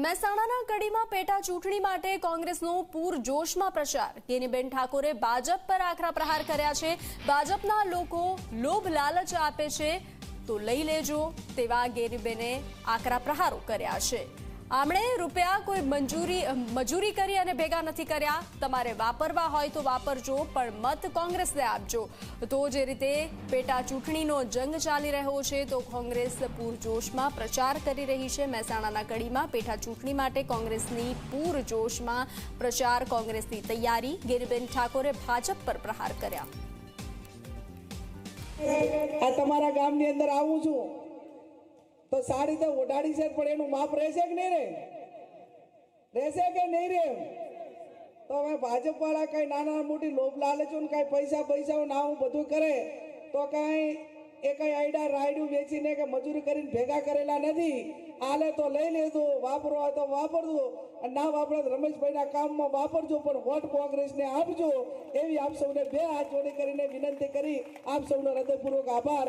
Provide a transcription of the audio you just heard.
મહેસાણાના કડીમાં પેટા ચૂંટણી માટે કોંગ્રેસનો પૂરજોશમાં પ્રચાર। ગેનીબેન ઠાકોરે ભાજપ પર આકરા પ્રહાર કર્યા છે। ભાજપના લોકો લોભ લાલચ આપે છે તો લઈ લેજો તેવા ગેનીબેને આકરા પ્રહારો કર્યા છે। આમણે રૂપિયા કોઈ મજૂરી કરી અને ભેગા નથી કર્યા। તમારે વાપરવા હોય તો વાપરજો, પણ મત કોંગ્રેસને આપજો। તો જે રીતે પેટા ચૂંટણીનો જંગ ચાલી રહ્યો છે તો કોંગ્રેસ પૂરજોશમાં પ્રચાર કરી રહી છે। મહેસાણાના કડીમાં પેટા ચૂંટણી માટે કોંગ્રેસની પૂરજોશમાં પ્રચાર, કોંગ્રેસની તૈયારી। ગેનીબેન ઠાકોરે ભાજપ પર પ્રહાર કર્યા। આ તમારા ગામની અંદર આવું છું તો સારી તો ઓઢાડી છે, પણ એનું માપ રહેશે કે નહીં રહેશે કે નહીં રે? તો હવે ભાજપ વાળા કઈ નાના મોટી લોભ લાલચો ને કઈ પૈસા ના હું બધું કરે તો કઈ એ કઈ આઈડા રાયડું વેચીને કે મજૂરી કરીને ભેગા કરેલા નથી। આલે તો લઈ લેજો, વાપરો હોય તો વાપરજો, ના વાપરો તો રમેશભાઈના કામમાં વાપરજો, પણ વોટ કોંગ્રેસને આપજો। એવી આપ સૌને બે હાથ જોડી કરીને વિનંતી કરી આપ સૌનો હૃદયપૂર્વક આભાર।